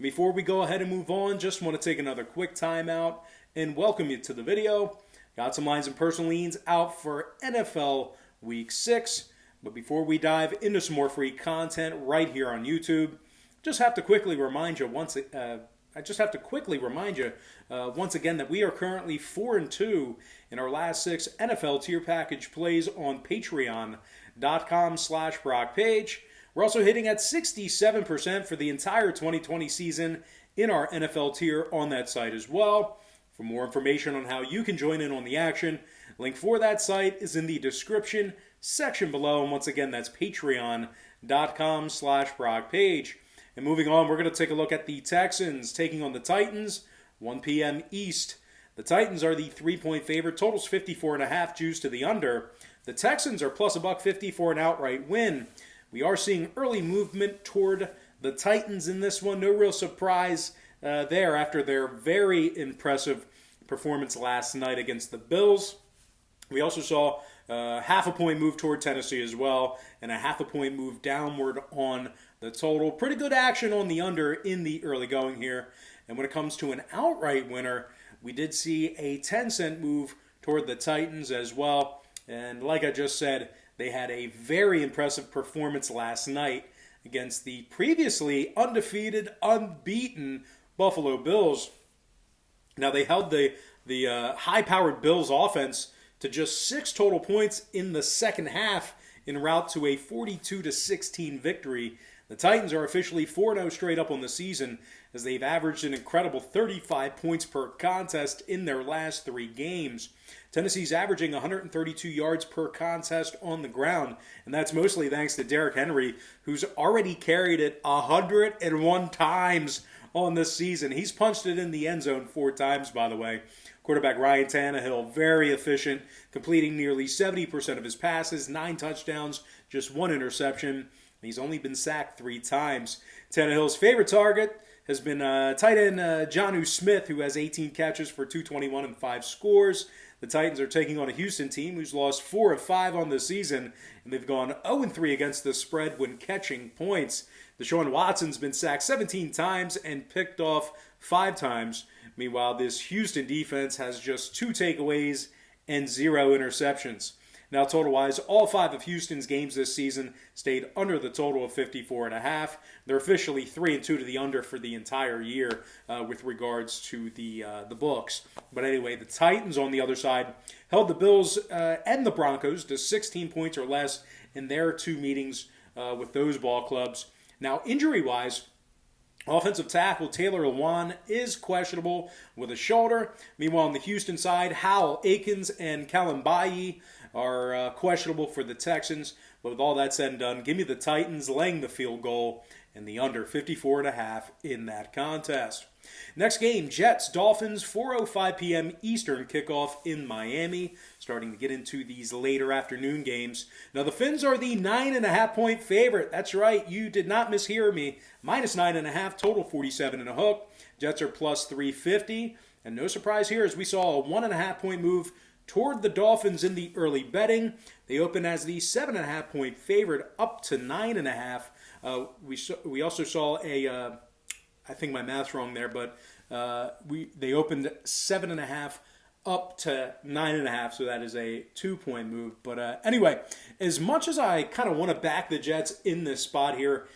Before we go ahead and move on, just want to take another quick time out and welcome you to the video. Got some lines and personal leans out for NFL Week 6. But before we dive into some more free content right here on YouTube, just have to quickly remind you once again that we are currently 4-2 in our last 6 NFL tier package plays on Patreon.com/BrockPage. We're also hitting at 67% for the entire 2020 season in our NFL tier on that site as well. For more information on how you can join in on the action, link for that site is in the description section below. And once again, that's Patreon.com/BrockPage. And moving on, we're going to take a look at the Texans taking on the Titans, 1 p.m. East. The Titans are the 3-point favorite. Total's 54.5, juice to the under. The Texans are plus $1.50 for an outright win. We are seeing early movement toward the Titans in this one. No real surprise there after their very impressive performance last night against the Bills. We also saw half a point move toward Tennessee as well, and a half a point move downward on the total. Pretty good action on the under in the early going here. And when it comes to an outright winner, we did see a 10-cent move toward the Titans as well. And like I just said, they had a very impressive performance last night against the previously undefeated, unbeaten Buffalo Bills. Now, they held the high-powered Bills offense to just 6 total points in the second half en route to a 42-16 victory. The Titans are officially 4-0 straight up on the season as they've averaged an incredible 35 points per contest in their last 3 games. Tennessee's averaging 132 yards per contest on the ground, and that's mostly thanks to Derrick Henry, who's already carried it 101 times on this season. He's punched it in the end zone 4 times, by the way. Quarterback Ryan Tannehill, very efficient, completing nearly 70% of his passes, 9 touchdowns, just 1 interception. He's only been sacked 3 times. Tannehill's favorite target has been tight end Jonnu Smith, who has 18 catches for 221 and 5 scores. The Titans are taking on a Houston team who's lost 4 of 5 on the season, and they've gone 0-3 against the spread when catching points. Deshaun Watson's been sacked 17 times and picked off 5 times. Meanwhile, this Houston defense has just 2 takeaways and 0 interceptions. Now, total-wise, all 5 of Houston's games this season stayed under the total of 54.5. They're officially 3-2 to the under for the entire year with regards to the books. But anyway, the Titans on the other side held the Bills and the Broncos to 16 points or less in their 2 meetings with those ball clubs. Now, injury-wise, offensive tackle Taylor Lewan is questionable with a shoulder. Meanwhile, on the Houston side, Howell, Akins, and Kalimbayi are questionable for the Texans. But with all that said and done, give me the Titans laying the field goal and the under 54.5 in that contest. Next game, Jets, Dolphins, 4:05 p.m. Eastern kickoff in Miami. Starting to get into these later afternoon games. Now, the Fins are the 9.5-point favorite. That's right, you did not mishear me. Minus 9.5, total 47 and a hook. Jets are plus 350. And no surprise here as we saw a 1.5-point move toward the Dolphins in the early betting. They open as the 7.5-point favorite up to 9.5. We also saw a, I think my math's wrong there, but they opened 7.5 up to 9.5, so that is a 2-point move. But anyway, as much as I kind of want to back the Jets in this spot here,